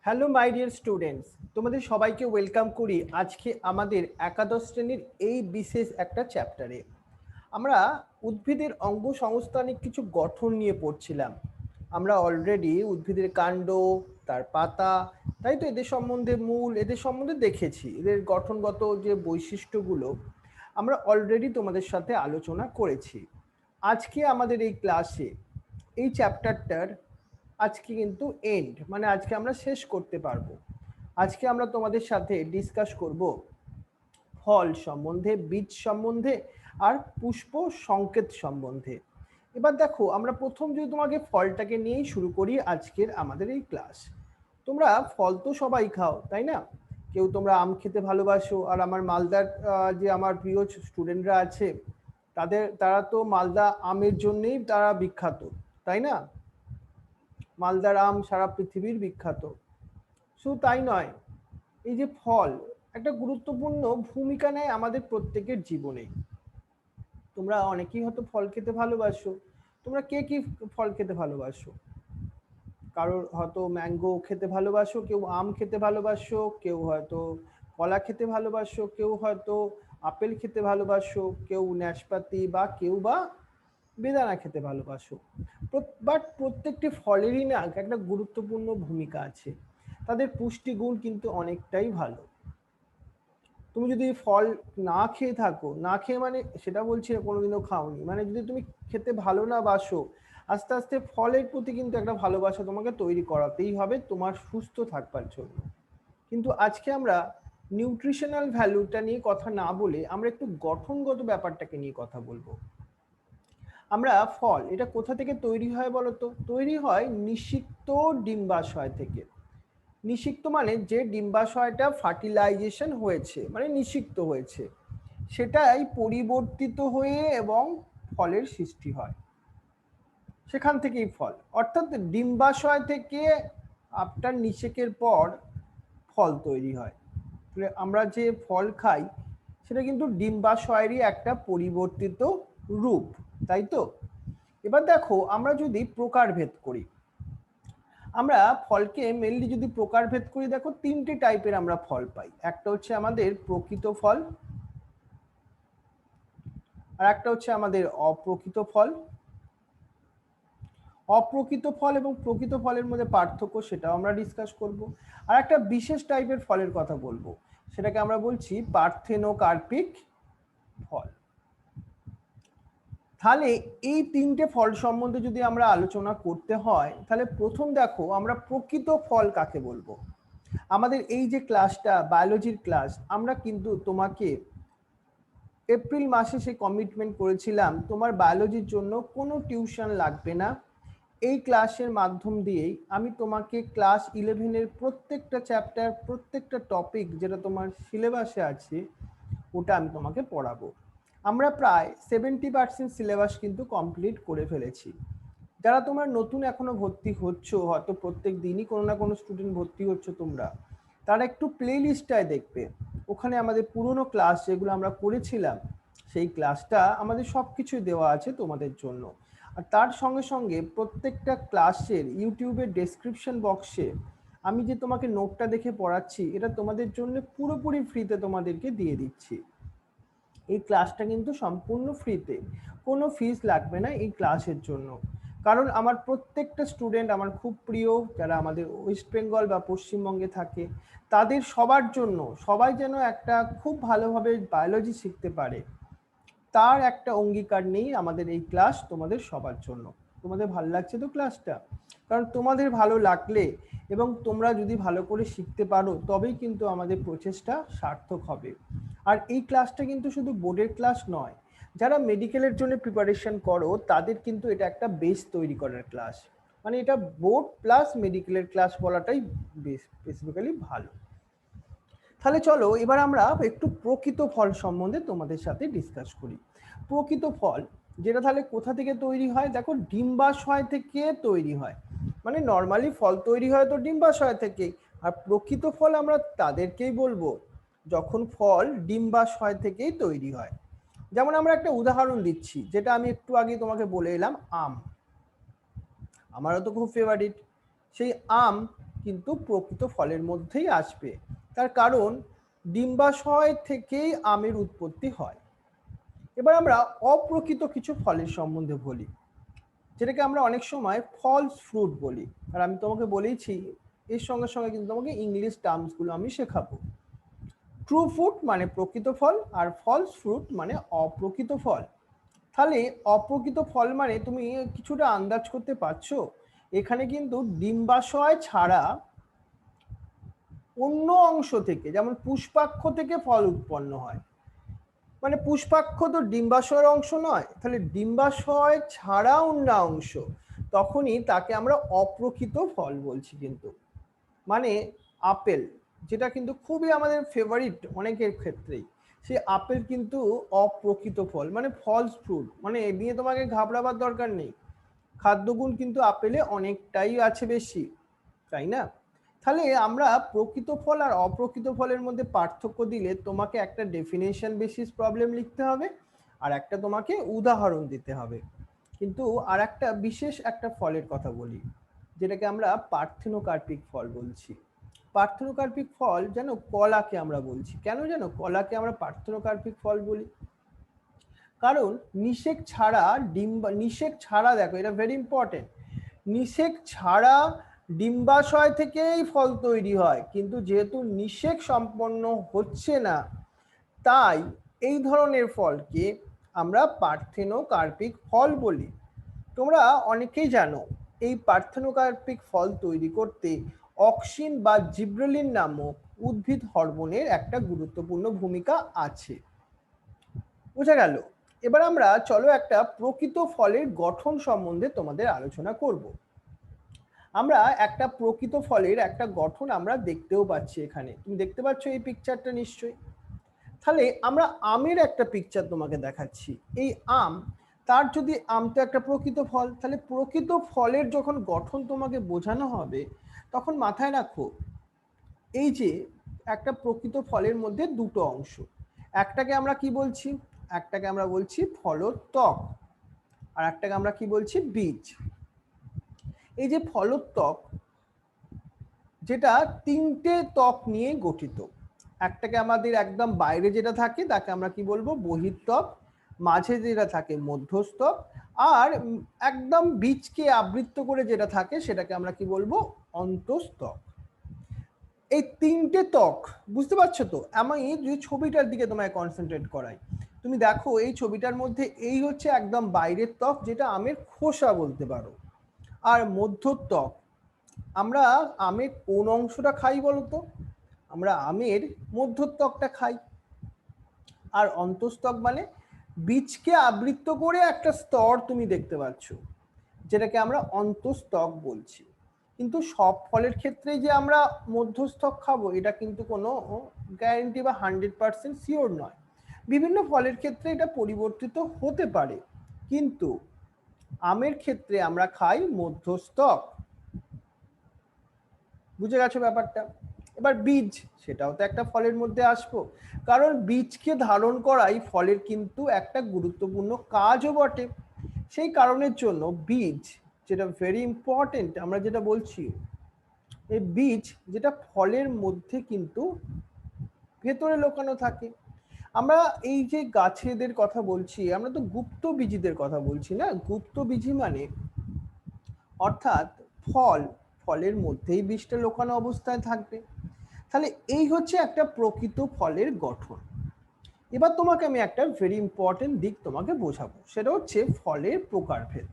Hello my dear students, তোমাদের সবাইকে welcome করি আজকে আমাদের একাদশ শ্রেণীর এই বিশেষ একটা চ্যাপ্টারে। আমরা উদ্ভিদের অঙ্গ সংস্থানিক কিছু গঠন নিয়ে পড়ছিলাম। আমরা অলরেডি উদ্ভিদের কাণ্ড, তার পাতা, তাই তো এদের সম্বন্ধে মূল, এদের সম্বন্ধে দেখেছি। এদের গঠনগত যে বৈশিষ্ট্যগুলো আমরা অলরেডি তোমাদের সাথে আলোচনা করেছি। আজকে আমাদের এই ক্লাসে এই চ্যাপ্টারটার আজকে কিন্তু এন্ড, মানে আজকে আমরা শেষ করতে পারবো। আজকে আমরা তোমাদের সাথে ডিসকাস করব ফল সম্বন্ধে, বীজ সম্বন্ধে আর পুষ্প সংকেত সম্বন্ধে। এবার দেখো, আমরা প্রথম যদি তোমাকে ফলটাকে নিয়েই শুরু করি আজকের আমাদের এই ক্লাস। তোমরা ফল তো সবাই খাও, তাই না? কেউ তোমরা আম খেতে ভালোবাসো, আর আমার মালদার যে আমার প্রিয় স্টুডেন্টরা আছে তারা তো মালদা আমের জন্যেই তারা বিখ্যাত, তাই না? মালদার আম সারা পৃথিবীর বিখ্যাত। শুধু তাই নয়, এই যে ফল একটা গুরুত্বপূর্ণ ভূমিকা নেয় আমাদের প্রত্যেকের জীবনে। তোমরা অনেকেই হয়তো ফল খেতে ভালোবাসো। তোমরা কে কি ফল খেতে ভালোবাসো? কারোর হয়তো ম্যাঙ্গো খেতে ভালোবাসো, কেউ আম খেতে ভালোবাসো, কেউ হয়তো কলা খেতে ভালোবাসো, কেউ হয়তো আপেল খেতে ভালোবাসো, কেউ নাশপাতি বা কেউ বা বেদানা খেতে ভালোবাসো। বাট প্রত্যেকটি ফলেরই না একটা গুরুত্বপূর্ণ ভূমিকা আছে। তাদের পুষ্টিগুণ কিন্তু অনেকটাই ভালো। তুমি যদি ফল না খেয়ে থাকো, না খেয়ে মানে সেটা বলছি না কোনোদিনও খাওনি, মানে যদি তুমি খেতে ভালো না বাসো, আস্তে আস্তে ফলের প্রতি কিন্তু একটা ভালোবাসা তোমাকে তৈরি করাতেই হবে তোমার সুস্থ থাকবার জন্য। কিন্তু আজকে আমরা নিউট্রিশনাল ভ্যালুটা নিয়ে কথা না বলে আমরা একটু গঠনগত ব্যাপারটাকে নিয়ে কথা বলবো। আমরা ফল এটা কোথা থেকে তৈরি হয় বলতো? তৈরি হয় নিষিক্ত ডিম্বাশয় থেকে। নিষিক্ত মানে যে ডিম্বাশয়টা ফার্টিলাইজেশন হয়েছে, মানে নিষিক্ত হয়েছে, সেটাই পরিবর্তিত হয়ে এবং ফলের সৃষ্টি হয়। সেখান থেকেই ফল, অর্থাৎ ডিম্বাশয় থেকে আফটার নিষেকের পর ফল তৈরি হয়। আমরা যে ফল খাই সেটা কিন্তু ডিম্বাশয়েরই একটা পরিবর্তিত রূপ, তাই তো? এবার দেখো, আমরা যদি প্রকারভেদ করি, আমরা ফলকে মেনলি যদি প্রকারভেদ করি, দেখো তিনটে টাইপের আমরা ফল পাই। একটা হচ্ছে আমাদের প্রকৃত ফল, আর একটা হচ্ছে আমাদের অপ্রকৃত ফল। অপ্রকৃত ফল এবং প্রকৃত ফলের মধ্যে পার্থক্য সেটাও আমরা ডিসকাস করব। আর একটা বিশেষ টাইপের ফলের কথা বলবো, সেটাকে আমরা বলছি পার্থেনোকার্পিক ফল। তাহলে এই তিনটে ফল সম্বন্ধে যদি আমরা আলোচনা করতে হয়, তাহলে প্রথম দেখো আমরা প্রকৃত ফল কাকে বলবো। আমাদের এই যে ক্লাসটা বায়োলজির ক্লাস, আমরা কিন্তু তোমাকে এপ্রিল মাসে সে কমিটমেন্ট করেছিলাম তোমার বায়োলজির জন্য কোনো টিউশন লাগবে না। এই ক্লাসের মাধ্যম দিয়েই আমি তোমাকে ক্লাস 11-এর প্রত্যেকটা চ্যাপ্টার, প্রত্যেকটা টপিক যেটা তোমার সিলেবাসে আছে ওটা আমি তোমাকে পড়াবো। আমরা প্রায় 70% সিলেবাস কিন্তু কমপ্লিট করে ফেলেছি। যারা তোমরা নতুন এখনো ভর্তি হচ্ছ, হয়তো প্রত্যেক দিনই কোনো না কোনো স্টুডেন্ট ভর্তি হচ্ছ তোমরা, তারা একটু প্লে লিস্টটায় দেখবে, ওখানে আমাদের পুরনো ক্লাস যেগুলো আমরা করেছিলাম সেই ক্লাসটা আমাদের সব কিছুই দেওয়া আছে তোমাদের জন্য। আর তার সঙ্গে সঙ্গে প্রত্যেকটা ক্লাসের ইউটিউবের ডেসক্রিপশন বক্সে আমি যে তোমাকে নোটটা দেখে পড়াচ্ছি, এটা তোমাদের জন্য পুরোপুরি ফ্রিতে তোমাদেরকে দিয়ে দিচ্ছি। এই ক্লাসটা কিন্তু সম্পূর্ণ ফ্রিতে, কোনো ফিস লাগবে না এই ক্লাসের জন্য। কারণ আমার প্রত্যেকটা স্টুডেন্ট আমার খুব প্রিয়, যারা আমাদের ওয়েস্ট বেঙ্গল বা পশ্চিমবঙ্গে থাকে, তাদের সবার জন্য, সবাই যেন একটা খুব ভালোভাবে বায়োলজি শিখতে পারে, তার একটা অঙ্গীকার নেই আমাদের এই ক্লাস তোমাদের সবার জন্য। তোমাদের ভালো লাগছে তো ক্লাসটা? কারণ তোমাদের ভালো লাগলে এবং তোমরা যদি ভালো করে শিখতে পারো, তবেই কিন্তু আমাদের প্রচেষ্টা সার্থক হবে। আর এই ক্লাসটা কিন্তু শুধু বোর্ডের ক্লাস নয়, যারা মেডিকেলের জন্য প্রিপারেশন করো তাদের কিন্তু এটা একটা বেস তৈরি করার ক্লাস। মানে এটা বোর্ড প্লাস মেডিকেলের ক্লাস বলাটাই বেশ স্পেসিফিক্যালি ভালো। তাহলে চলো এবার আমরা একটু প্রকৃত ফল সম্বন্ধে তোমাদের সাথে ডিসকাস করি। প্রকৃত ফল যেটা তাহলে কোথা থেকে তৈরি হয়, দেখো ডিম্বাশয় থেকে তৈরি হয়। মানে নর্মালি ফল তৈরি হয় তো ডিম্বাশয় থেকে, আর প্রকৃত ফল আমরা তাদেরকেই বলবো যখন ফল ডিম্বাশয় থেকেই তৈরি হয়। যেমন আমরা একটা উদাহরণ দিচ্ছি, যেটা আমি একটু আগে তোমাকে বলে এলাম, আম আমারও তো খুব ফেভারিট। সেই আম কিন্তু প্রকৃত ফলের মধ্যেই আসবে। তার কারণ ডিম্বাশয় থেকেই আমের উৎপত্তি হয়। এবার আমরা অপ্রকৃত কিছু ফলের সম্বন্ধে বলি, যেটাকে আমরা অনেক সময় ফলস ফ্রুট বলি। আর আমি তোমাকে বলেইছি এর সঙ্গে সঙ্গে কিন্তু তোমাকে ইংলিশ টার্মসগুলো আমি শেখাবো। ট্রু ফ্রুট মানে প্রকৃত ফল, আর ফলস ফ্রুট মানে অপ্রকৃত ফল। তাহলে অপ্রকৃত ফল মানে তুমি কিছুটা আন্দাজ করতে পারছো, এখানে কিন্তু ডিম্বাশয় ছাড়া অন্য অংশ থেকে, যেমন পুষ্পাক্ষ থেকে ফল উৎপন্ন হয়, মানে পুষ্পাক্ষ তো ডিম্বাশয়ের অংশ নয়, তাহলে ডিম্বাশয় ছাড়া অন্য অংশ, তখনই তাকে আমরা অপ্রকৃত ফল বলছি। কিন্তু মানে আপেল, যেটা কিন্তু খুবই আমাদের ফেভারিট অনেকের ক্ষেত্রেই, সেই আপেল কিন্তু অপ্রকৃত ফল, মানে ফলস ফ্রুট। মানে এ নিয়ে তোমাকে ঘাবড়াবার দরকার নেই, খাদ্যগুণ কিন্তু আপেলে অনেকটাই আছে বেশি, তাই না? তাহলে আমরা প্রকৃত ফল আর অপ্রকৃত ফলের মধ্যে পার্থক্য দিলে তোমাকে একটা ডেফিনেশন বেসিস প্রবলেম লিখতে হবে, আর একটা তোমাকে উদাহরণ দিতে হবে। কিন্তু আর একটা বিশেষ একটা ফলের কথা বলি, যেটাকে আমরা পার্থেনোকার্পিক ফল বলছি। পার্থেনোকার্পিক ফল যেন কলাকে আমরা বলছি। কেন যেন কলাকে আমরা পার্থেনোকার্পিক ফল বলি? কারণ নিষেক ছাড়া নিষেক ছাড়া, দেখো এটা ভেরি ইম্পর্টেন্ট, নিষেক ছাড়া ডিম্বাশয় থেকেই ফল তৈরি হয়, কিন্তু যেহেতু নিষেক সম্পন্ন হচ্ছে না, তাই এই ধরনের ফলকে আমরা পার্থেনোকার্পিক ফল বলি। তোমরা অনেকেই জানো এই পার্থেনোকার্পিক ফল তৈরি করতে অক্সিন বা জিব্রেলিন নামক উদ্ভিদ হরমোনের একটা গুরুত্বপূর্ণ ভূমিকা আছে। বোঝা গেল? এবার আমরা চলো একটা প্রকৃত ফলের গঠন সম্বন্ধে তোমাদের আলোচনা করব। আমরা একটা প্রকৃত ফলের একটা গঠন আমরা দেখতেও পাচ্ছি, এখানে তুমি দেখতে পাচ্ছ এই পিকচারটা নিশ্চয়ই। তাহলে আমরা আমের একটা পিকচার তোমাকে দেখাচ্ছি। এই আম, তার যদি আমটা একটা প্রকৃত ফল, তাহলে প্রকৃত ফলের যখন গঠন তোমাকে বোঝানো হবে, তখন মাথায় রাখো এই যে একটা প্রকৃত ফলের মধ্যে দুটো অংশ, একটাকে আমরা কি বলছি, একটাকে আমরা বলছি ফলত্বক, আর একটাকে আমরা কি বলছি, বীজ। এই যে ফলত্বক, যেটা তিনটে ত্বক নিয়ে গঠিত, একটাকে আমাদের একদম বাইরে যেটা থাকে তাকে আমরা কি বলবো, বহির্ত্বক, মাঝে যেটা থাকে মধ্যস্থক, আর একদম বীজকে আবৃত করে যেটা থাকে সেটাকে আমরা কি বলবো, অন্তঃস্থক। এই তিনটে ত্বক বুঝতে পারছো তো? আমি যে ছবিটার দিকে তোমায় কনসেন্ট্রেট করাই, তুমি দেখো এই ছবিটার মধ্যে এই হচ্ছে একদম বাইরের ত্বক, যেটা আমের খোসা বলতে পারো। আর মধ্যত্বক, আমরা আমের কোন অংশটা খাই বলতো? আমরা আমের মধ্যত্বকটা খাই। আর অন্তঃস্থক মানে বীজকে আবৃত করে একটা স্তর তুমি দেখতে পাচ্ছ, যেটাকে আমরা অন্তঃস্থক বলছি। কিন্তু সব ফলের ক্ষেত্রেই যে আমরা মধ্যস্থক খাবো এটা কিন্তু কোনো গ্যারান্টি বা 100% শিওর নয়। বিভিন্ন ফলের ক্ষেত্রে এটা পরিবর্তিত হতে পারে, কিন্তু আমের ক্ষেত্রে আমরা খাই মধ্যস্থক। বুঝে গেছো ব্যাপারটা? এবার বীজ, সেটাও তো একটা ফলের মধ্যে আসবো, কারণ বীজকে ধারণ করাই ফলের কিন্তু একটা গুরুত্বপূর্ণ কাজও বটে। সেই কারণের জন্য বীজ, যেটা ভেরি ইম্পর্টেন্ট, আমরা যেটা বলছি এই বীজ যেটা ফলের মধ্যে কিন্তু ভেতরে লুকানো থাকে। আমরা এই যে গাছেদের কথা বলছি, আমরা তো গুপ্ত বীজীদের কথা বলছি না। গুপ্ত বীজী মানে অর্থাৎ ফলের মধ্যেই বীজটা লুকানো অবস্থায় থাকবে। তাহলে এই হচ্ছে একটা প্রকৃত ফলের গঠন। এবার তোমাকে আমি একটা ভেরি ইম্পর্টেন্ট দিক তোমাকে বোঝাবো, সেটা হচ্ছে ফলের প্রকারভেদ।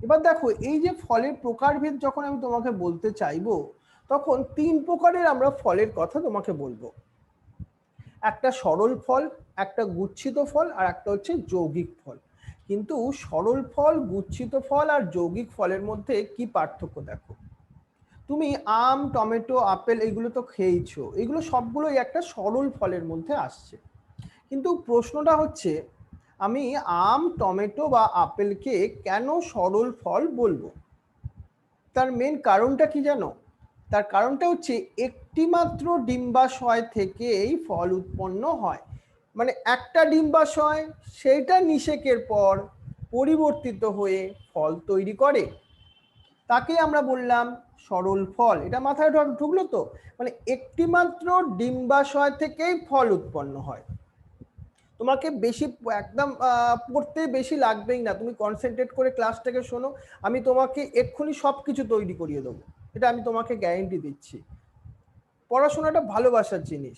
এবার দেখো এই যে ফলের প্রকারভেদ যখন আমি তোমাকে বলতে চাইবো, তখন তিন প্রকারের আমরা ফলের কথা তোমাকে বলবো। একটা সরল ফল, একটা গুচ্ছিত ফল, আর একটা হচ্ছে যৌগিক ফল। কিন্তু সরল ফল, গুচ্ছিত ফল আর যৌগিক ফলের মধ্যে কি পার্থক্য দেখো। তুমি আম, টমেটো, আপেল এগুলো তো খেয়েছো, এগুলো সবগুলোই একটা সরল ফলের মধ্যে আসছে। কিন্তু প্রশ্নটা হচ্ছে আমি আম, টমেটো বা আপেলকে কেন সরল ফল বলবো? তার মেন কারণটা কি জানো? তার কারণটা হচ্ছে একটি মাত্র ডিম্বাশয় থেকে এই ফল উৎপন্ন হয়। মানে একটা ডিম্বাশয়, সেইটা নিষেকের পর পরিবর্তিত হয়ে ফল তৈরি করে। তাকেই আমরা বললাম সরল ফল। এটা মাথায় ঢুকলো তো? মানে একটি মাত্র ডিম্বাশয় থেকেই ফল উৎপন্ন হয়। তোমাকে বেশি একদম পড়তে বেশি লাগবেই না, তুমি কনসেন্ট্রেট করে ক্লাসটাকে শোনো, আমি তোমাকে এক্ষুনি সবকিছু তৈরি করিয়ে দেবো, এটা আমি তোমাকে গ্যারেন্টি দিচ্ছি। পড়াশোনাটা ভালোবাসার জিনিস,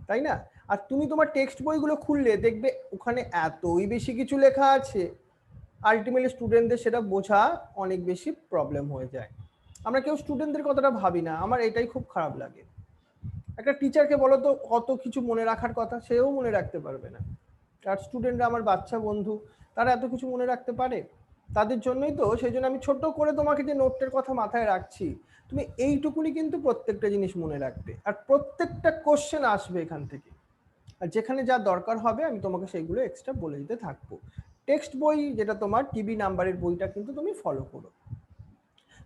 তাই না? আর তুমি তোমার টেক্সট বইগুলো খুললে দেখবে ওখানে এতই বেশি কিছু লেখা আছে, আলটিমেটলি স্টুডেন্টদের সেটা বোঝা অনেক বেশি প্রবলেম হয়ে যায়। আমরা কেউ স্টুডেন্টদের কথাটা ভাবি না, আমার এটাই খুব খারাপ লাগে। একটা টিচারকে বলো তো কত কিছু মনে রাখার কথা, সেও মনে রাখতে পারবে না। আর স্টুডেন্টরা আমার বাচ্চা বন্ধু, তারা এত কিছু মনে রাখতে পারে? তাদের জন্যই তো, সেই জন্য আমি ছোট করে তোমাকে যে নোটটার কথা মাথায় রাখছি, তুমি এইটুকুনি কিন্তু প্রত্যেকটা জিনিস মনে রাখবে, আর প্রত্যেকটা কোশ্চেন আসবে এখান থেকে, আর যেখানে যা দরকার হবে আমি তোমাকে সেইগুলো এক্সট্রা বলে দিতে থাকবো। টেক্সট বই যেটা তোমার টিবি নাম্বারের বইটা কিন্তু তুমি ফলো করো।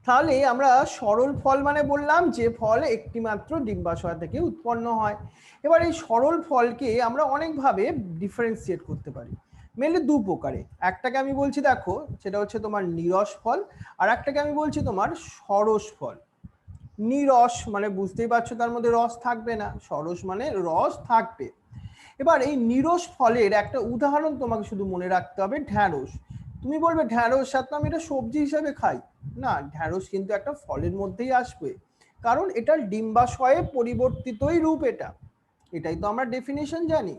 তাহলে আমরা সরল ফল মানে বললাম যে ফল একটি মাত্র ডিম্বাশয় থেকে উৎপন্ন হয়। এবার এই সরল ফলকে আমরা অনেকভাবে ডিফারেন্সিয়েট করতে পারি, মেনলি দু প্রকারে। একটাকে আমি বলছি দেখো, সেটা হচ্ছে তোমার নিরস ফল, আর একটাকে আমি বলছি তোমার সরস ফল। নিরস মানে বুঝতেই পারছো তার মধ্যে রস থাকবে না, সরস মানে রস থাকবে। এবার এই নিরস ফলের একটা উদাহরণ তোমাকে শুধু মনে রাখতে হবে, ঢ্যাঁড়স। তুমি বলবে ঢ্যাঁড়স সাথে আমি এটা সবজি হিসাবে খাই, না, ঢ্যাঁড়স কিন্তু একটা ফলের মধ্যেই আসবে, কারণ এটার ডিম্বাশয়ে পরিবর্তিতই রূপ এটা, এটাই তো আমরা ডেফিনেশন জানি।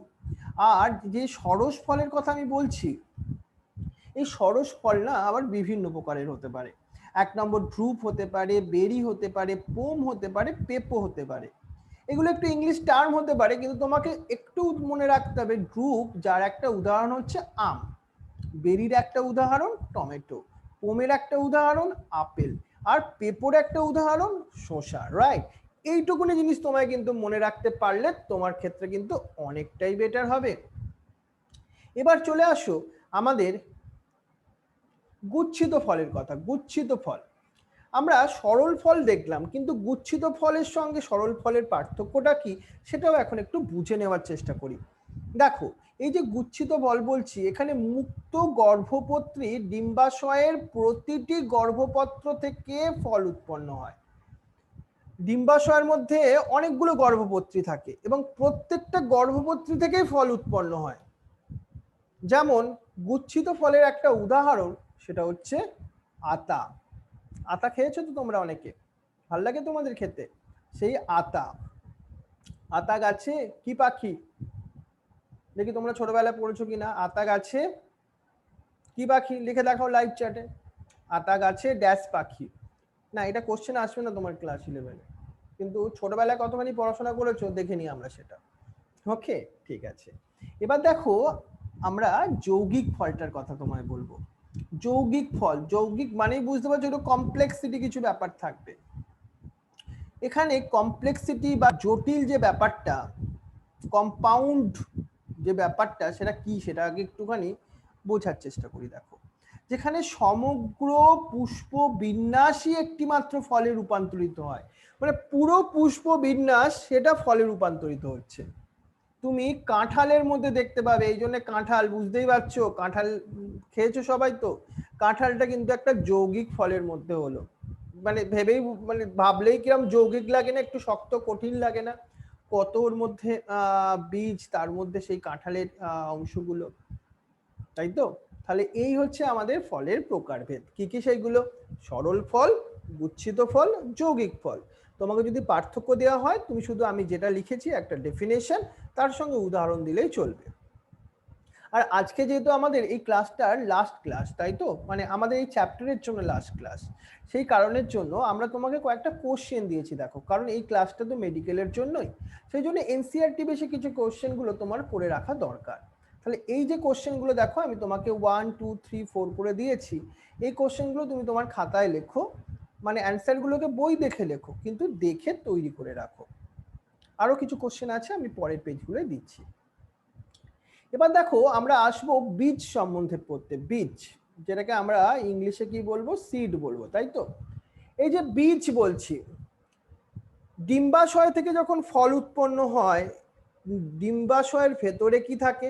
আর যে সরস ফলের কথা আমি বলছি, এই সরস ফল না আবার বিভিন্ন প্রকারের হতে পারে। এক নম্বর ড্রুপ হতে পারে, বেরি হতে পারে, পোম হতে পারে, পেপো হতে পারে। এগুলো একটু ইংলিশ টার্ম হতে পারে, কিন্তু তোমাকে একটু মনে রাখতে হবে ড্রুপ যার একটা উদাহরণ হচ্ছে আম, বেরির একটা উদাহরণ টমেটো, পোমের একটা উদাহরণ আপেল, আর পেপোর একটা উদাহরণ শসা, রাইট? এইটুকুনি জিনিস তোমায় কিন্তু মনে রাখতে পারলে তোমার ক্ষেত্রে কিন্তু অনেকটাই বেটার হবে। এবার চলে আসো আমাদের গুচ্ছিত ফলের কথা। গুচ্ছিত ফল, আমরা সরল ফল দেখলাম, কিন্তু গুচ্ছিত ফলের সঙ্গে সরল ফলের পার্থক্যটা কি সেটাও এখন একটু বুঝে নেওয়ার চেষ্টা করি। দেখো, এই যে গুচ্ছিত ফল বলছি, এখানে মুক্ত গর্ভপত্রী ডিম্বাশয়ের প্রতিটি গর্ভপত্র থেকে ফল উৎপন্ন হয়। ডিম্বাশয়ের মধ্যে অনেকগুলো গর্ভপত্রী থাকে এবং প্রত্যেকটা গর্ভপত্রী থেকেই ফল উৎপন্ন হয়। যেমন গুচ্ছিত ফলের একটা উদাহরণ, সেটা হচ্ছে আতা। আতা খেয়েছো তো তোমরা অনেকে, ভাল লাগে তোমাদের খেতে? সেই আতা, আতা গাছে কি পাখি, দেখি তোমরা ছোটবেলায় পড়েছো কিনা? আতা গাছে কি পাখি, লিখে দেখাও লাইভ চ্যাটে। আতা গাছে ড্যাশ পাখি। না, এটা কোশ্চেন আসবে না তোমার ক্লাস 11-এ, কিন্তু ছোটবেলায় কতখানি পড়াশোনা করেছো দেখে নিই আমরা সেটা। ওকে, ঠিক আছে। এবার দেখো, আমরা যৌগিক ফলটার কথা তোমায় বলবো। যৌগিক ফল, যৌগিক মানেই বুঝতে পারছো একটু কমপ্লেক্সিটি কিছু ব্যাপার থাকবে এখানে। কমপ্লেক্সিটি বা জটিল যে ব্যাপারটা, কম্পাউন্ড যে ব্যাপারটা, সেটা কি সেটা আগে একটুখানি বোঝার চেষ্টা করি। দেখো, যেখানে সমগ্র পুষ্প বিন্যাসই একটি মাত্র ফলে রূপান্তরিত হয়, মানে পুরো পুষ্প বিন্যাস সেটা ফলে রূপান্তরিত হচ্ছে। তুমি কাঁঠালের মধ্যে দেখতে পাবে, এই জন্য কাঁঠাল, বুঝতেই পারছো কাঁঠাল খেয়েছো সবাই তো, কাঁঠালটা কিন্তু একটা যৌগিক ফলের মধ্যে হলো। মানে ভেবেই, মানে ভাবলেই কিরম যৌগিক লাগে না, একটু শক্ত কঠিন লাগে না? কত ওর মধ্যে বীজ, তার মধ্যে সেই কাঁঠালের অংশগুলো, তাই তো? তাহলে এই হচ্ছে আমাদের ফলের প্রকারভেদ। কি কি সেইগুলো? সরল ফল, গুচ্ছিত ফল, যৌগিক ফল। তোমাকে যদি পার্থক্য দেওয়া হয়, তুমি শুধু আমি যেটা লিখেছি একটা ডেফিনেশন, তার সঙ্গে উদাহরণ দিলেই চলবে। আর আজকে যেহেতু আমাদের এই ক্লাসটার লাস্ট ক্লাস, তাই তো, মানে আমাদের এই চ্যাপ্টারের জন্য লাস্ট ক্লাস, সেই কারণের জন্য আমরা তোমাকে কয়েকটা কোশ্চেন দিয়েছি। দেখো, কারণ এই ক্লাসটা তো মেডিকেলের জন্যই, সেই জন্য এনসিআরটি বেশি কিছু কোশ্চেনগুলো তোমার পড়ে রাখা দরকার। তাহলে এই যে কোশ্চেনগুলো দেখো, আমি তোমাকে 1 2 3 4 করে দিয়েছি, এই কোশ্চেনগুলো তুমি তোমার খাতায় লেখো, মানে অ্যান্সারগুলোকে বই দেখে লেখো, কিন্তু দেখে তৈরি করে রাখো। আরো কিছু কোশ্চেন আছে, আমি পরের পেজগুলো দিচ্ছি। এবার দেখো, আমরা আসবো বীজ সম্বন্ধে পড়তে। বীজ, যেটাকে আমরা ইংলিশে কি বলবো, সিড বলবো, তাই তো? এই যে বীজ বলছি, ডিম্বাশয় থেকে যখন ফল উৎপন্ন হয়, ডিম্বাশয়ের ভেতরে কি থাকে?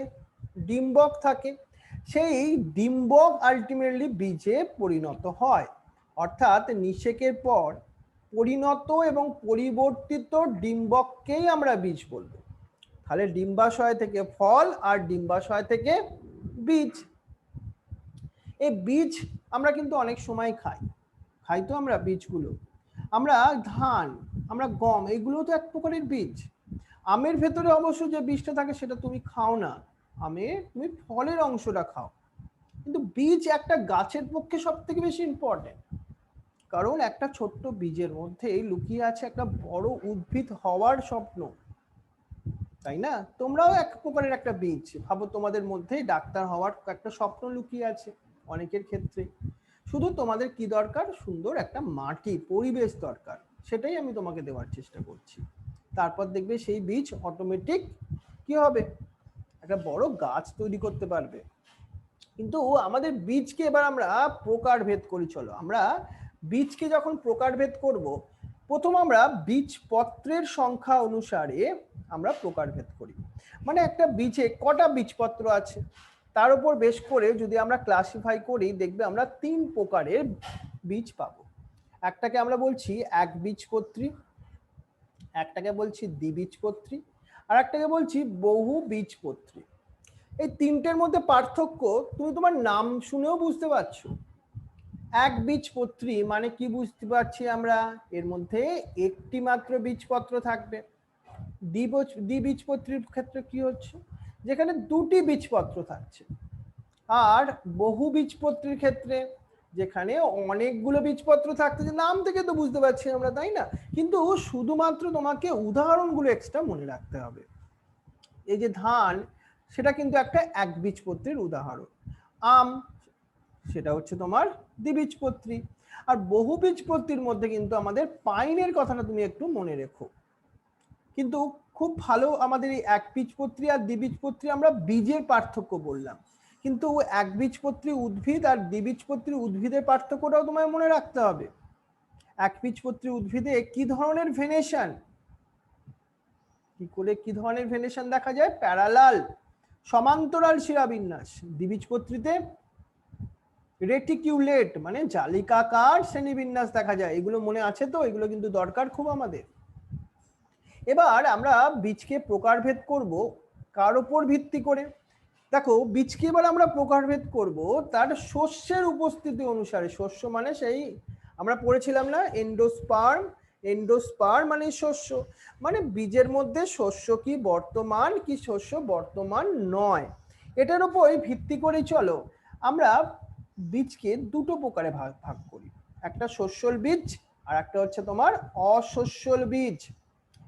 ডিম্বক থাকে। সেই ডিম্বক আলটিমেটলি বীজে পরিণত হয়। অর্থাৎ নিষেকের পর পরিণত এবং পরিবর্তিত ডিম্বককেই আমরা বীজ বলবো। তাহলে ডিম্বাশয় থেকে ফল আর ডিম্বাশয় থেকে বীজ। এই বীজ আমরা কিন্তু অনেক সময় খাই তো আমরা বীজগুলো। আমরা ধান, আমরা গম, এগুলো তো এক প্রকারের বীজ। আমের ভেতরে অবশ্য যে বীজটা থাকে সেটা তুমি খাও না, তুমি ফলের অংশটা খাও। কিন্তু বীজ একটা গাছের পক্ষে সব থেকে বেশি ইম্পর্টেন্ট, কারণ একটা ছোট্ট বীজের মধ্যে লুকিয়ে আছে একটা বড় উদ্ভিদ হওয়ার স্বপ্ন, তাই না? তোমরাও এক প্রকারের একটা বীজ। ভাবো তোমাদের মধ্যে ডাক্তার হওয়ার একটা স্বপ্ন লুকিয়ে আছে অনেকের ক্ষেত্রে। শুধু তোমাদের কি দরকার? সুন্দর একটা মাটি, পরিবেশ দরকার। সেটাই আমি তোমাকে দেওয়ার চেষ্টা করছি। তারপর দেখবে সেই বীজ অটোমেটিক কি হবে? একটা বড় গাছ তৈরি করতে পারবে। কিন্তু আমাদের বীজকে এবার আমরা প্রকারভেদ করি। চলো আমরা বীজকে যখন প্রকারভেদ করব, প্রথম আমরা বীজপত্রের সংখ্যা অনুসারে আমরা প্রকারভেদ করি। মানে একটা বীজে কটা বীজপত্র আছে তার উপর বেশ করে যদি আমরা ক্লাসিফাই করি, দেখবে আমরা 3 প্রকারের বীজ পাবো। একটাকে আমরা বলছি একবীজপত্রী, একটাকে বলছি দ্বিবীজপত্রী, আর একটাকে বলছি বহু বীজপত্রী। এই তিনটের মধ্যে পার্থক্য তুমি তোমার নাম শুনেও বুঝতে পারছো। একবীজপত্রী মানে কি বুঝতে পারছি আমরা? এর মধ্যে একটি মাত্র বীজপত্র থাকবে। দ্বিবীজপত্রীর ক্ষেত্রে কি হচ্ছে? যেখানে দুটি বীজপত্র থাকছে। আর বহু বীজপত্রীর ক্ষেত্রে যেখানে অনেকগুলো বীজপত্র থাকতেছে। নাম থেকে তো বুঝতে পারছি আমরা, তাই না? কিন্তু শুধুমাত্র তোমাকে উদাহরণগুলো এক্সট্রা মনে রাখতে হবে। এই যে ধান, সেটা কিন্তু একটা একবীজপত্রীর উদাহরণ। আম, সেটা হচ্ছে তোমার দ্বিবীজপত্রী। আর বহুবীজপত্রীর মধ্যে কিন্তু আমাদের পাইনের কথাটা তুমি একটু মনে রেখো। কিন্তু খুব ভালো, আমাদের এই একবীজপত্রী আর দ্বিবীজপত্রী আমরা বীজের পার্থক্য বললাম, কিন্তু একবীজপত্রী উদ্ভিদ আর দ্বিবীজপত্রী উদ্ভিদের পার্থক্যটাও তোমায় মনে রাখতে হবে। একবীজপত্রী উদ্ভিদে কি ধরনের ভেনেশন, কি ধরনের ভেনেশন দেখা যায়? প্যারালাল, সমান্তরাল শিরাবিন্যাস। দ্বিবীজপত্রীতে রেটিকিউলেট মানে জালিকাকার শ্রেণীবিন্যাস দেখা যায়। এগুলো মনে আছে তো? এগুলো কিন্তু দরকার খুব আমাদের। এবার আমরা বীজকে প্রকারভেদ করব কার উপর ভিত্তি করে? দেখো, বীজকে এবার আমরা প্রকারভেদ করব তার শস্যের উপস্থিতি অনুসারে। শস্য মানে সেই আমরা পড়েছিলাম না, এন্ডোস্পার্ম। এন্ডোস্পার্ম মানে শস্য, মানে বীজের মধ্যে শস্য কি বর্তমান, কি শস্য বর্তমান নয়, এটার উপর ভিত্তি করে চলো আমরা বীজকে দুটো প্রকারে ভাগ করি। একটা শস্যল বীজ আর একটা হচ্ছে তোমার অশস্যল বীজ।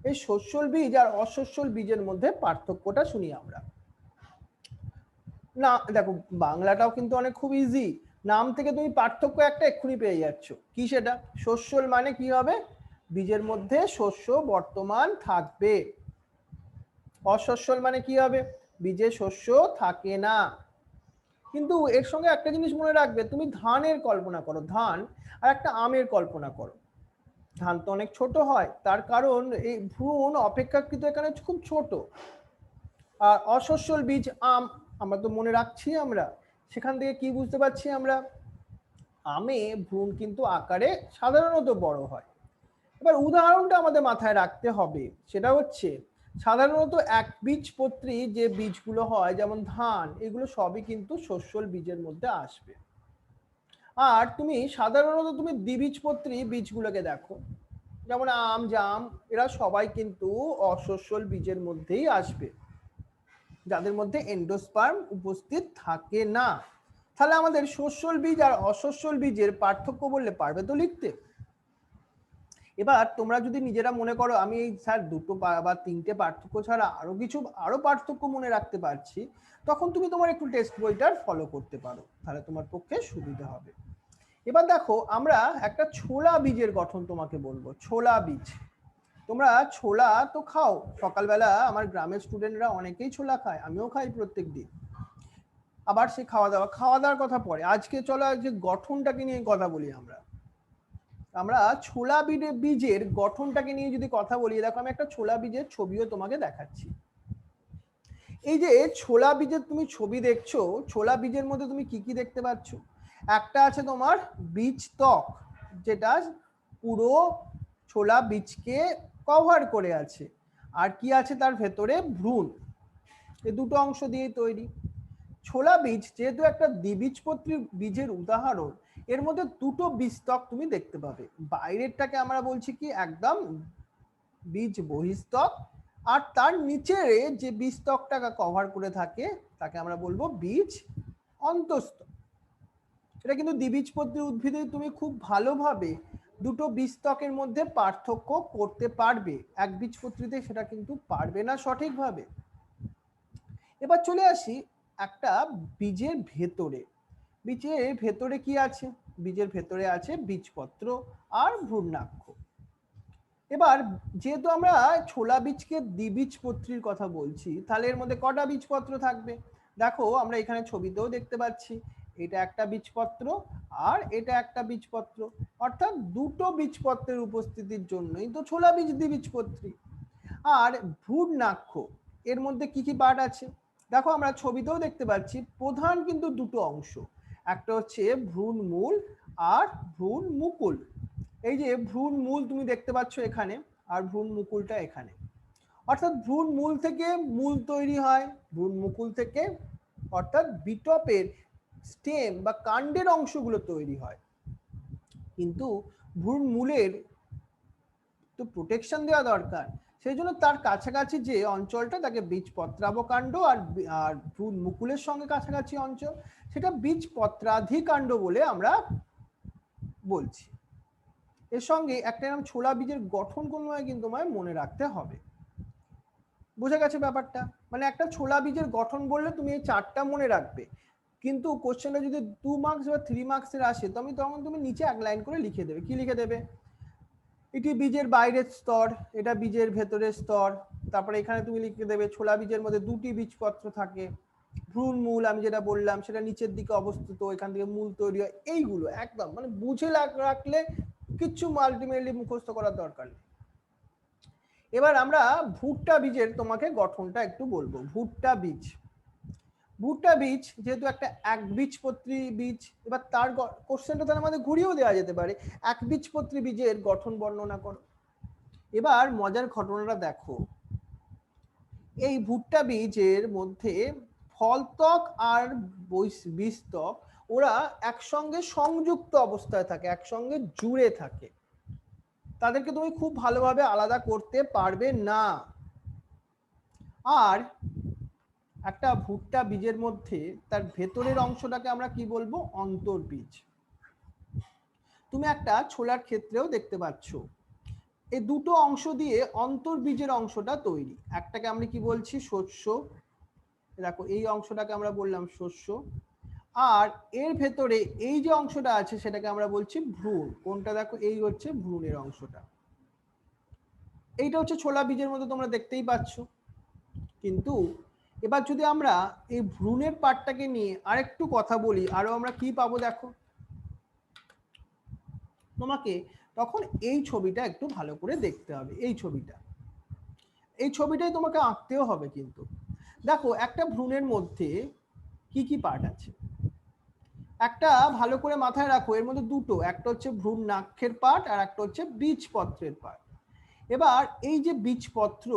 এই শস্যল বীজ আর অশস্যল বীজের মধ্যে পার্থক্যটা শুনি আমরা। না দেখো, বাংলাটাও কিন্তু অনেক খুব ইজি। নাম থেকে তুমি পার্থক্য একটা এক্ষুনি পেয়ে যাচ্ছ। কি সেটা? শস্যল মানে কি হবে? বীজের মধ্যে শস্য বর্তমান থাকবে। অশস্যল মানে কি হবে? বীজে শস্য থাকে না। কিন্তু এর সঙ্গে একটা জিনিস মনে রাখবে, তুমি ধানের কল্পনা করো, ধান, আর একটা আমের কল্পনা করো। ধান তো অনেক ছোট হয়, তার কারণ এই ভ্রূণ অপেক্ষাকৃত এখানে খুব ছোট। আর অশস্যল বীজ আম, আমরা তো মনে রাখছি আমরা, সেখান থেকে কি বুঝতে পারছি আমরা? আমে ভ্রূণ কিন্তু আকারে সাধারণত বড় হয়। এবার উদাহরণটা আমাদের মাথায় রাখতে হবে, সেটা হচ্ছে সাধারণত একবীজপত্রী যে বীজগুলো হয় যেমন ধান, এগুলো সবই কিন্তু শস্যল বীজের মধ্যে আসবে। আর তুমি সাধারণত তুমি দ্বিবীজপত্রী বীজগুলোকে দেখো, যেমন আম, জাম, এরা সবাই কিন্তু অশস্যল বীজের মধ্যেই আসবে, যাদের মধ্যে এন্ডোস্পার্ম উপস্থিত থাকে না। তাহলে আমাদের শস্যল বীজ আর অশস্যল বীজের পার্থক্য বললে পারবে তো লিখতে? এবার তোমরা যদি নিজেরা মনে করো আমি এই স্যার দুটো বা তিনটে পার্থক্য ছাড়া আরো পার্থক্য মনে রাখতে পারছি, তখন তুমি তোমার একটু টেক্সট বইটার ফলো করতে পারো, তাহলে তোমার পক্ষে সুবিধা হবে। এবার দেখো, আমরা একটা ছোলা বীজের গঠন তোমাকে বলবো। ছোলা বীজ, তোমরা ছোলা তো খাও সকালবেলা, আমার গ্রামের স্টুডেন্টরা অনেকেই ছোলা খায়, আমিও খাই প্রত্যেক দিন। আবার সেই খাওয়া দাওয়ার কথা পরে, আজকে চলো যে গঠনটাকে নিয়ে কথা বলি। আমরা ছোলা বীজের গঠনটাকে নিয়ে যদি কথা বলি, দেখো আমি একটা ছোলা বীজের ছবিও তোমাকে দেখাচ্ছি। এই যে ছোলা বীজের তুমি ছবি দেখছো, ছোলা বীজের মধ্যে তুমি কি কি দেখতে পাচ্ছ? একটা আছে তোমার বীজ ত্বক, যেটা পুরো ছোলা বীজকে কভার করে আছে। আর কি আছে তার ভেতরে? ভ্রূণ। এই দুটো অংশ দিয়ে তৈরি। ছোলা বীজ যেহেতু একটা দ্বিবীজপত্রী বীজের উদাহরণ, এর মধ্যে দুটো বীজতক তুমি দেখতে পাবে। বাইরেরটাকে আমরা বলছি কি একদম বীজ বহিস্তক, আর তার নিচের যে বীজতকটাকে কভার করে থাকে তাকে আমরা বলবো বীজ অন্তঃস্থ। এটা কিন্তু দ্বিবীজপত্রী উদ্ভিদে তুমি খুব ভালোভাবে দুটো বীজতকের মধ্যে পার্থক্য করতে পারবে, একবীজপত্রীতে সেটা কিন্তু পারবে না সঠিকভাবে। এবার চলে আসি একটা বীজের ভেতরে। বীজের ভেতরে কি আছে? বীজের ভেতরে আছে বীজপত্র আর ভ্রূণাক্ষ। এবার যেহেতু আমরা ছোলা বীজকে দ্বিবীজপত্রীর কথা বলছি, তাহলে এর মধ্যে কটা বীজপত্র থাকবে? দেখো আমরা এখানে ছবিতেও দেখতে পাচ্ছি, এটা একটা বীজপত্র আর এটা একটা বীজপত্র, অর্থাৎ দুটো বীজপত্রের উপস্থিতির জন্যই তো ছোলা বীজ দ্বিবীজপত্রী। আর ভ্রূণাক্ষ, এর মধ্যে কি কি পার্ট আছে? দেখো আমরা ছবিতেও দেখতে পাচ্ছি প্রধান কিন্তু দুটো অংশ, একটা হচ্ছে ভ্রূণমূল আর ভ্রূণ মুকুল। এই যে ভ্রূণ মূল তুমি দেখতে পাচ্ছ এখানে, আর ভ্রূণ মুকুলটা এখানে। অর্থাৎ ভ্রূণ মূল থেকে মূল তৈরি হয়, ভ্রূণ মুকুল থেকে অর্থাৎ বিটপের স্টেম বা কাণ্ডের অংশগুলো তৈরি হয়। কিন্তু ভ্রূণ মূলের তো প্রোটেকশন দেওয়া দরকার, সেই জন্য তার কাছাকাছি যে অঞ্চলটা তাকে বীজপত্রাবকাণ্ড, আর ভ্রূণ মুকুলের সঙ্গে কাছাকাছি অঞ্চল সেটা বীজপত্রাধিকাণ্ড বলে আমরা বলছি। এর সঙ্গে একটা নাম ছোলা বীজের গঠন ক্রমে কিন্তু তোমায় মনে রাখতে হবে। বোঝা গেছে ব্যাপারটা? মানে একটা ছোলা বীজের গঠন বললে তুমি এই চারটা মনে রাখবে, কিন্তু কোশ্চেনটা যদি 2 মার্কস বা 3 মার্কসের আসে তখন তুমি নিচে এক লাইন করে লিখে দেবে। কি লিখে দেবে? এটি বীজের বাইরের স্তর, এটা বীজের ভেতরের স্তর। তারপরে এখানে তুমি লিখে দেবে ছোলা বীজের মধ্যে দুটি বীজপত্র থাকে, ভ্রূণ মূল আমি যেটা বললাম সেটা নিচের দিকে অবস্থিত, এখান থেকে মূল তৈরি হয়। এইগুলো একদম মানে বুঝে রাখলে কিচ্ছু আলটিমেটলি মুখস্থ করার দরকার নেই। এবার আমরা ভুট্টা বীজের তোমাকে গঠনটা একটু বলবো। ভুট্টা বীজ, ভুট্টা বীজ যেহেতু একটা একবীজপত্রী বীজ, এবার তার কোশ্চেনটা তার আমাদের ঘুরিয়েও দেওয়া যেতে পারে, একবীজপত্রী বীজের গঠন বর্ণনা করো। এবার মজার ঘটনাটা দেখো, এই ভুট্টা বীজের মধ্যে ফলত্বক আর বীজত্বক ওরা একসঙ্গে সংযুক্ত অবস্থায় থাকে, একসঙ্গে জুড়ে থাকে, তাদেরকে তুমি খুব ভালোভাবে আলাদা করতে পারবে না। আর একটা ভুট্টা বীজের মধ্যে তার ভেতরের অংশটাকে আমরা কি বলবো? অন্তর্বীজ। তুমি একটা ছোলার ক্ষেত্রেও দেখতে পাচ্ছ এই দুটো অংশ দিয়ে অন্তর্বীজের অংশটা তৈরি। একটাকে আমরা কি বলছি? শস্য। দেখো এই অংশটাকে আমরা বললাম শস্য, আর এর ভেতরে এই যে অংশটা আছে সেটাকে আমরা বলছি ভ্রূণ। কোনটা? দেখো এই হচ্ছে ভ্রূণের অংশটা। এইটা হচ্ছে ছোলা বীজের মধ্যে তোমরা দেখতেই পাচ্ছ। কিন্তু এবার যদি আমরা এই ভ্রূণের পার্টটাকে নিয়ে আরেকটু কথা বলি, আরো আমরা কি পাবো দেখো, তোমাকে তখন এই ছবিটা একটু ভালো করে দেখতে হবে। এই ছবিটাই তোমাকে আঁকতেও হবে। কিন্তু দেখো একটা ভ্রূণের মধ্যে কি কি পার্ট আছে, একটা ভালো করে মাথায় রাখো, এর মধ্যে দুটো, একটা হচ্ছে ভ্রূণ নাক্ষের পার্ট আর একটা হচ্ছে বীজপত্রের পার্ট। এবার এই যে বীজপত্র,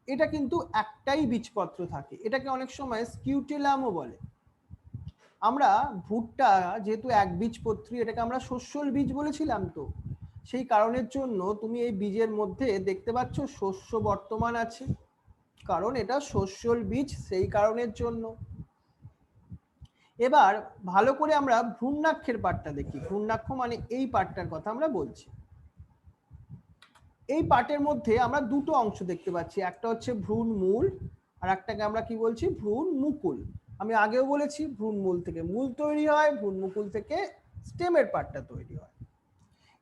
এটা কিন্তু একটাই বীজপত্র থাকে, এটাকে অনেক সময় স্কিউটেলামও বলে। আমরা ভুট্টা যেহেতু একবীজপত্রী, এটাকে আমরা শস্যল বীজ বলেছিলাম, তো সেই কারণের জন্য তুমি এই বীজের মধ্যে দেখতে পাচ্ছ শস্য বর্তমান আছে, কারণ এটা শস্যল বীজ, সেই কারণের জন্য। এবার ভালো করে আমরা ভ্রূণাক্ষের পার্টটা দেখি। ভ্রূণাক্ষ মানে এই পার্টটার কথা আমরা বলছি। এই পার্টের মধ্যে আমরা দুটো অংশ দেখতে পাচ্ছি, একটা হচ্ছে ভ্রূণ মূল আর একটাকে আমরা কি বলছি? ভ্রূণ মুকুল। আমি আগেও বলেছি ভ্রূণ মূল থেকে মূল তৈরি হয়, ভ্রূণ মুকুল থেকে স্টেমের পার্টটা তৈরি হয়।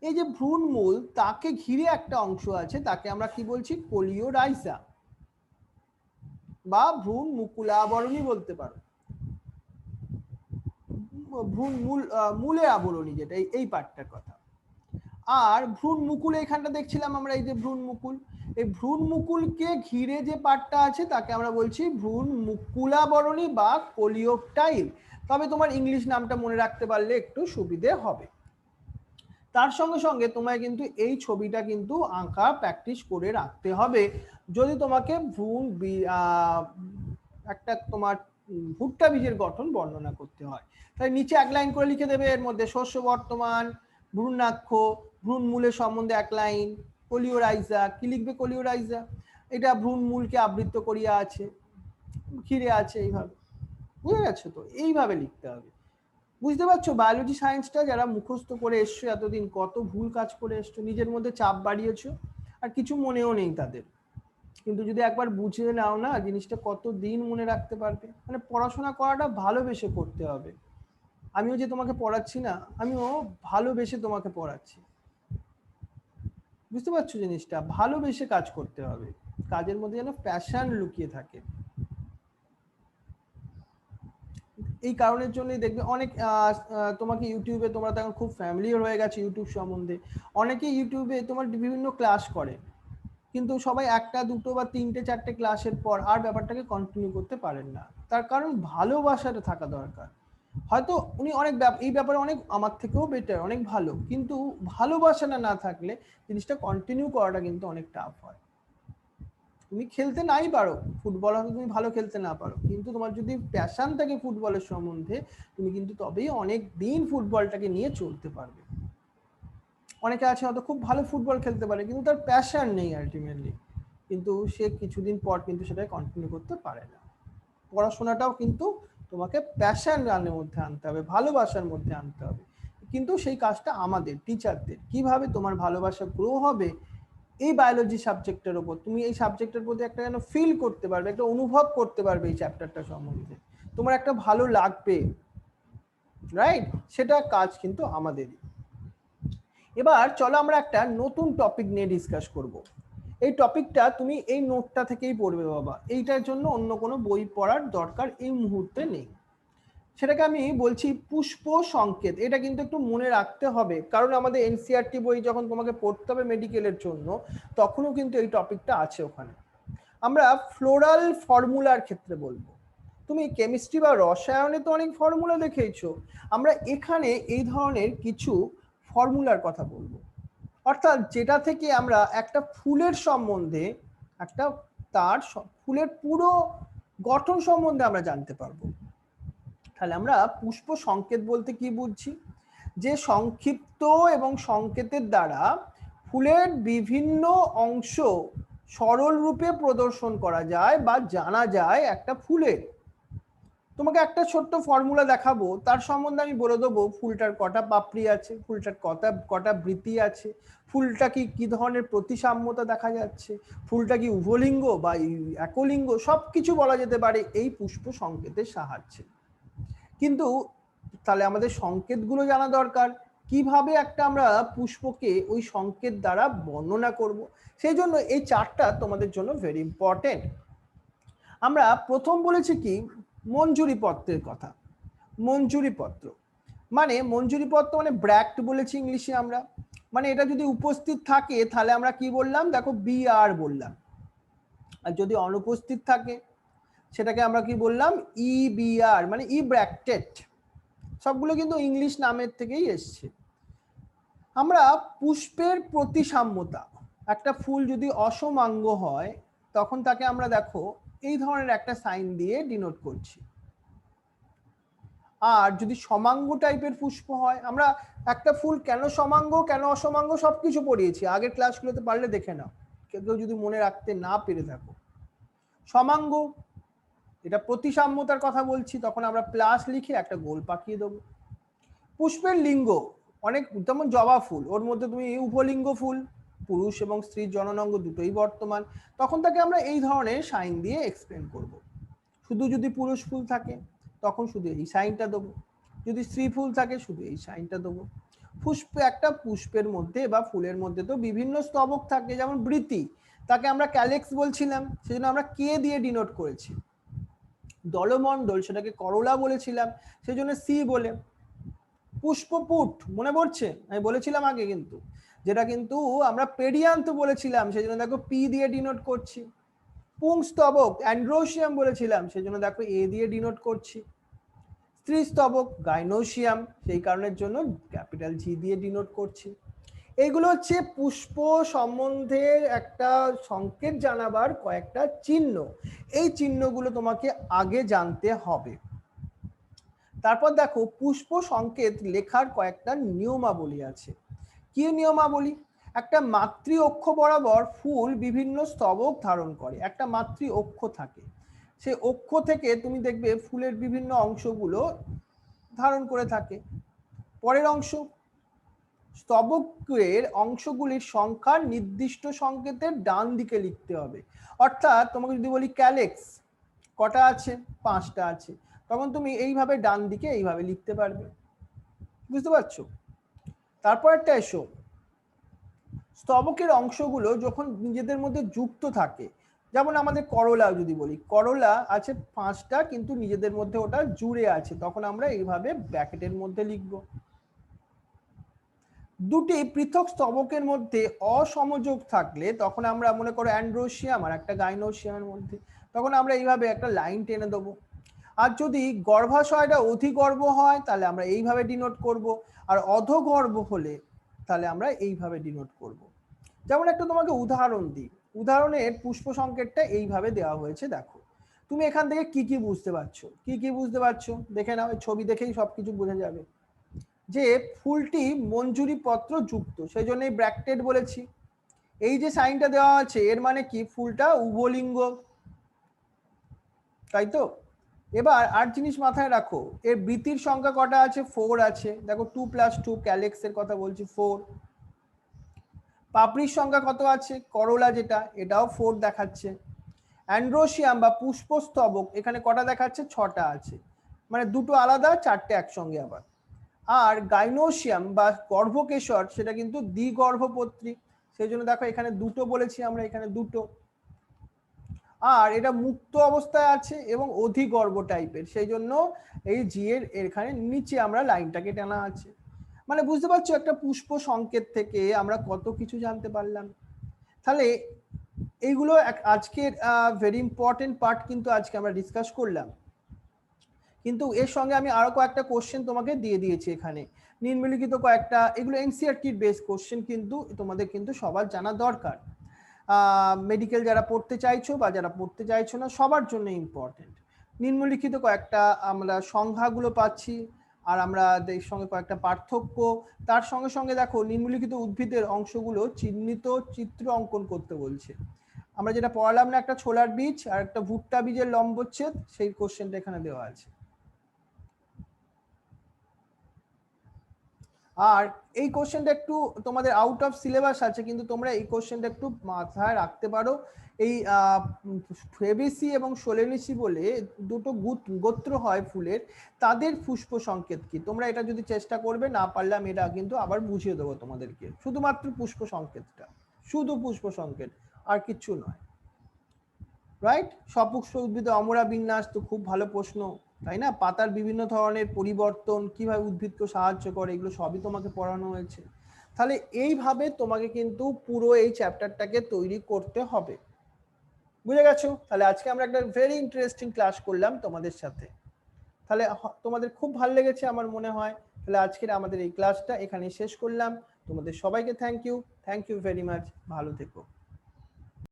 এই যে ভ্রূণ মূল, তাকে ঘিরে একটা অংশ আছে, তাকে আমরা কি বলছি? কোলিওরাইজা বা ভ্রূণ মুকুলাবরণী বলতে পারো। ভ্রূণ মূলের আবরণী, যেটা এই পার্টটার কথা। আর ভ্রূণ মুকুল এখানটা দেখছিলাম আমরা, এই যে ভ্রূণ মুকুল, এই ভ্রূণ মুকুলকে ঘিরে যে পার্টটা আছে তাকে আমরা বলছি ভ্রূণ মুকুলাবরণী বা কোলিওপটাইল। তবে তোমার ইংলিশ নামটা মনে রাখতে পারলে একটু সুবিধে হবে। তার সঙ্গে সঙ্গে তোমায় কিন্তু এই ছবিটা কিন্তু আঁকা প্র্যাকটিস করে রাখতে হবে যদি তোমাকে একটা তোমার ভুট্টা বীজের গঠন বর্ণনা করতে হয়। তাই নিচে এক লাইন করে লিখে দেবে, এর মধ্যে শস্য বর্তমান, ভ্রূণাক্ষ, ভ্রূণমূলের সম্বন্ধে এক লাইন, কোলিওরাইজা, কি লিখবে কোলিওরাইজা, এটা ভ্রূণমূলকে আবৃত করিয়া আছে, ঘিরে আছে, এইভাবে। বুঝে গেছো তো? এইভাবে লিখতে হবে। বুঝতে পারছো বায়োলজি সায়েন্সটা যারা মুখস্থ করে এসছো এতদিন কত ভুল কাজ করে এসছো, নিজের মধ্যে চাপ বাড়িয়েছো আর কিছু মনেও নেই তাদের। কিন্তু যদি একবার বুঝে নাও না জিনিসটা, কত দিন মনে রাখতে পারবে। মানে পড়াশোনা করাটা ভালোবেসে করতে হবে। আমিও যে তোমাকে পড়াচ্ছি না, আমিও ভালোবেসে তোমাকে পড়াচ্ছি। বুঝতে পারছো জিনিসটা? ভালোবেসে কাজ করতে হবে, কাজের মধ্যে যেন প্যাশন লুকিয়ে থাকে। এই কারণের জন্যই দেখবে অনেক তোমাকে ইউটিউবে, তোমরা তখন খুব ফ্যামিলিয়ার হয়ে গেছে ইউটিউব সম্বন্ধে, অনেকে ইউটিউবে তোমার বিভিন্ন ক্লাস করে, কিন্তু সবাই একটা দুটো বা তিনটে চারটে ক্লাসের পর আর ব্যাপারটাকে কন্টিনিউ করতে পারেন না। তার কারণ ভালোবাসাটা থাকা দরকার। হয়তো উনি অনেক এই ব্যাপারে অনেক আমার থেকেও বেটার, অনেক ভালো, কিন্তু ভালোবাসাটা না থাকলে জিনিসটা কন্টিনিউ করাটা কিন্তু অনেক টাফ হয়। তুমি খেলতে নাই পারো ফুটবল, হয়তো তুমি ভালো খেলতে না পারো, কিন্তু তোমার যদি প্যাশন থাকে ফুটবলের সম্বন্ধে, তুমি কিন্তু তবেই অনেক দিন ফুটবলটাকে নিয়ে চলতে পারবে। অনেকে আছে হয়তো খুব ভালো ফুটবল খেলতে পারে কিন্তু তার প্যাশন নেই আলটিমেটলি, কিন্তু সে কিছুদিন পর কিন্তু সেটা কন্টিনিউ করতে পারে না। পড়াশোনাটাও কিন্তু তোমাকে প্যাশন রানের মধ্যে আনতে হবে, ভালোবাসার মধ্যে আনতে হবে। কিন্তু সেই কাজটা আমাদের টিচারদের। কিভাবে তোমার ভালোবাসা গ্রো হবে এই বায়োলজি সাবজেক্টের উপর, তুমি এই সাবজেক্টের প্রতি একটা যেন ফিল করতে পারবে, একটা অনুভব করতে পারবে এই চ্যাপ্টারটা সম্বন্ধে, তোমার একটা ভালো লাগবে, রাইট? সেটা কাজ কিন্তু আমাদেরই। এবার চলো আমরা একটা নতুন টপিক নিয়ে ডিসকাস করব। এই টপিকটা তুমি এই নোটটা থেকেই পড়বে বাবা, এইটার জন্য অন্য কোনো বই পড়ার দরকার এই মুহূর্তে নেই। সেটাকে আমি বলছি পুষ্প সংকেত। এটা কিন্তু একটু মনে রাখতে হবে, কারণ আমাদের এনসিইআরটি বই যখন তোমাকে পড়তে হবে মেডিকেলের জন্য, তখনও কিন্তু এই টপিকটা আছে ওখানে। আমরা ফ্লোরাল ফর্মুলার ক্ষেত্রে বলবো। তুমি কেমিস্ট্রি বা রসায়নে তো অনেক ফর্মুলা দেখেইছো, আমরা এখানে এই ধরনের কিছু ফর্মুলার কথা বলবো। অর্থাৎ যেটা থেকে আমরা একটা ফুলের সম্বন্ধে, একটা তার ফুলের পুরো গঠন সম্বন্ধে আমরা জানতে পারবো। তাহলে আমরা পুষ্প সংকেত বলতে কি বুঝছি? যে সংক্ষিপ্ত এবং সংকেতের দ্বারা ফুলের বিভিন্ন অংশ সরল রূপে প্রদর্শন করা যায় বা জানা যায় একটা ফুলের। তোমাকে একটা ছোট্ট ফর্মুলা দেখাবো, তার সম্বন্ধে আমি বলে দেবো ফুলটার কটা পাপড়ি আছে, ফুলটার কটা বৃতি আছে, ফুলটা কি ধরনের প্রতিসাম্যতা দেখা যাচ্ছে, ফুলটা কি উভলিঙ্গ বা একলিঙ্গ, সবকিছু বলা যেতে পারে এই পুষ্প সংকেতের সাহায্যে। কিন্তু তাহলে আমাদের সংকেতগুলো জানা দরকার, কিভাবে একটা আমরা পুষ্পকে ওই সংকেত দ্বারা বর্ণনা করব। সেই জন্য এই চারটা তোমাদের জন্য ভেরি ইম্পর্টেন্ট। আমরা প্রথম বলেছি কি মঞ্জুরি পত্রের কথা। মঞ্জুরি পত্র মানে ব্র্যাক্ট বলেছি ইংলিশে আমরা, মানে এটা যদি উপস্থিত থাকে তাহলে আমরা কি বললাম, দেখো বিআর বললাম, আর যদি অনুপস্থিত থাকে সেটাকে আমরা কি বললাম, ইবিআর, মানে ই ব্র্যাকেটেড। সবগুলো কিন্তু ইংলিশ নামের থেকেই এসছে। আমরা পুষ্পের প্রতিসাম্যতা, একটা ফুল যদি অসমাঙ্গ হয় তখন তাকে আমরা দেখো এই ধরনের একটা সাইন দিয়ে ডিনোট করছি। আর যদি সমাঙ্গ টাইপের পুষ্প হয়, আমরা একটা ফুল কেন সমাঙ্গ কেন অসমাঙ্গ সবকিছু পড়িয়েছি আগের ক্লাসগুলোতে, পারলে দেখে নাও কেউ যদি মনে রাখতে না পেরে থাকো। সমাঙ্গ এটা প্রতিসাম্যতার কথা বলছি, তখন আমরা প্লাস লিখে একটা গোল পাকিয়ে দেবো। পুষ্পের লিঙ্গ, অনেক যেমন জবা ফুল, ওর মধ্যে তুমি উভলিঙ্গ ফুল, পুরুষ এবং স্ত্রীর জননাঙ্গ দুটোই বর্তমান, তখন তাকে আমরা এই ধরনের সাইন দিয়ে এক্সপ্লেন করব। শুধু যদি পুরুষ ফুল থাকে তখন শুধু এই সাইনটা দেবো, যদি স্ত্রী ফুল থাকে শুধু এই সাইনটা দেবো। একটা পুষ্পের মধ্যে বা ফুলের মধ্যে তো বিভিন্ন স্তবক থাকে, যেমন বৃতি, তাকে আমরা ক্যালেক্স বলছিলাম, সেজন্য আমরা কে দিয়ে ডিনোট করেছি। দলমণ্ডল, সেটাকে করলা বলেছিলাম, সেজন্য সি বলে। পুষ্পপুট মনে পড়ছে, আমি বলেছিলাম আগে, কিন্তু যেটা কিন্তু আমরা পেরিয়ান্থ বলেছিলাম, সেজন্য দেখো পি দিয়ে ডিনোট করছি। পুংস্তবক অ্যান্ড্রোসিয়াম বলেছিলাম, সেজন্য দেখো এ দিয়ে ডিনোট করছি। স্ত্রীস্তবক গাইনোসিয়াম, সেই কারণের জন্য ক্যাপিটাল জি দিয়ে ডিনোট করছি। এইগুলো হচ্ছে পুষ্প সম্বন্ধে একটা সংকেত জানাবার কয়েকটা চিহ্ন। এই চিহ্নগুলো তোমাকে আগে জানতে হবে। তারপর দেখো পুষ্প সংকেত লেখার কয়েকটা নিয়মাবলী আছে। কি নিয়মাবলী? একটা মাতৃ অক্ষ বরাবর ফুল বিভিন্ন স্তবক ধারণ করে, একটা মাতৃ অক্ষ থাকে, সেই অক্ষ থেকে তুমি দেখবে ফুলের বিভিন্ন অংশগুলো ধারণ করে থাকে। পরের অংশ, স্তবকের অংশগুলির সংখ্যা নির্দিষ্ট সংকেতের ডান দিকে লিখতে হবে। অর্থাৎ তোমাকে যদি বলি ক্যালেক্স কটা আছে, 5টা আছে, তখন তুমি এইভাবে ডান দিকে এইভাবে লিখতে পারবে। বুঝতে পারছো? তারপর একটা এসো, স্তবকের অংশগুলো যখন নিজেদের মধ্যে যুক্ত থাকে, যেমন আমাদের করলা যদি বলি, করলা আছে 5টা কিন্তু নিজেদের মধ্যে ওটা জুড়ে আছে, তখন আমরা এইভাবে ব্র্যাকেটের মধ্যে লিখব। দুটি পৃথক স্তবকের মধ্যে অসমযোগ থাকলে তখন আমরা মনে করো অ্যান্ড্রোসিয়াম আর একটা গাইনোসিয়ামের মধ্যে, তখন আমরা এইভাবে একটা লাইন টেনে দেবো। আর যদি গর্ভাশয়টা অধিগর্ভ হয় তাহলে আমরা এইভাবে ডিনোট করব, আর অধগর্ভ হলে তাহলে আমরা এইভাবে ডিনোট করব। যেমন একটা তোমাকে উদাহরণ দিই, উদাহরণের পুষ্প সংকেতটা এইভাবে দেওয়া হয়েছে। দেখো তুমি এখান থেকে কি কি বুঝতে পারছো, কি কি বুঝতে পারছো দেখে নাও, ছবি দেখেই সবকিছু বোঝা যাবে। যে ফুলটি মঞ্জুরি পত্র যুক্ত, সেই জন্য এই ব্র্যাকেট বলেছি। এই যে সাইনটা দেওয়া আছে এর মানে কি ফুলটা উভলিঙ্গ, তাই তো? এবার আর জিনিস মাথায় রাখো, এর বৃত্তির সংখ্যা কটা আছে, 4 আছে। দেখো 2 + 2, ক্যালেক্সের কথা বলছি, 4। পাপড়ির সংখ্যা কত আছে, করলা যেটা, এটাও 4 দেখাচ্ছে। অ্যান্ড্রোসিয়াম বা পুষ্পস্তবক এখানে কটা দেখাচ্ছে, 6টা আছে, মানে দুটো আলাদা, 4টে একসঙ্গে আবার। আর গাইনোসিয়াম বা গর্ভকেশর সেটা কিন্তু দ্বিগর্ভপত্রী, সেই জন্য দেখো এখানে দুটো বলেছি আমরা, এখানে দুটো। আর এটা মুক্ত অবস্থায় আছে এবং অধিগর্ভ টাইপের, সেই জন্য এই জি এর এখানে নিচে আমরা লাইনটাকে টানা আছে। মানে বুঝতে পারছো একটা পুষ্প সংকেত থেকে আমরা কত কিছু জানতে পারলাম। তাহলে এইগুলো আজকের ভেরি ইম্পর্টেন্ট পার্ট কিন্তু আজকে আমরা ডিসকাস করলাম। কিন্তু এর সঙ্গে আমি আরো কয়েকটা কোশ্চেন তোমাকে দিয়ে দিয়েছি এখানে, নিম্নলিখিত কয়েকটা, এগুলো এনসিইআরটি বেস কোশ্চেন, কিন্তু তোমাদের কিন্তু সবার জানা দরকার। মেডিকেল যারা পড়তে চাইছো বা যারা পড়তে চাইছো না সবার জন্য ইম্পর্টেন্ট। নিম্নলিখিত কয়েকটা আমরা সংখ্যাগুলো পাচ্ছি, আর আমরা এর সঙ্গে কয়েকটা পার্থক্য, তার সঙ্গে সঙ্গে দেখো নিম্নলিখিত উদ্ভিদের অংশগুলো চিহ্নিত চিত্র অঙ্কন করতে বলছে। আমরা যেটা পড়ালাম না, একটা ছোলার বীজ আর একটা ভুট্টা বীজের লম্বচ্ছেদ, সেই কোশ্চেনটা এখানে দেওয়া আছে। আর এই কোশ্চেনটা একটু তোমাদের আউট অফ সিলেবাস আছে, কিন্তু তোমরা এই কোশ্চেনটা একটু মাথায় রাখতে পারো। এই ফেবেসি এবং সোলেনিসি বলে দুটো গোত্র হয় ফুলের, তাদের পুষ্প সংকেত কি, তোমরা এটা যদি চেষ্টা করবে, না পারলে আমি এটা কিন্তু আবার বুঝিয়ে দেবো তোমাদেরকে। শুধুমাত্র পুষ্প সংকেতটা, শুধু পুষ্প সংকেত, আর কিচ্ছু নয়। রাইট? সপুষ্প উদ্ভিদে অমরা বিন্যাস তো খুব ভালো প্রশ্ন, তাই না? পাতার বিভিন্ন ধরনের পরিবর্তন কিভাবে উদ্ভিদকে সাহায্য করে, এগুলো সবই তোমাকে পড়ানো হয়েছে। তাহলে এইভাবে তোমাকে কিন্তু পুরো এই চ্যাপ্টারটাকে তৈরি করতে হবে। বুঝে গেছো? তাহলে আজকে আমরা একটা ভেরি ইন্টারেস্টিং ক্লাস করলাম তোমাদের সাথে। তাহলে তোমাদের খুব ভালো লেগেছে আমার মনে হয়। তাহলে আজকের আমাদের এই ক্লাসটা এখানে শেষ করলাম। তোমাদের সবাইকে থ্যাংক ইউ ভেরি মাচ, ভালো থেকো।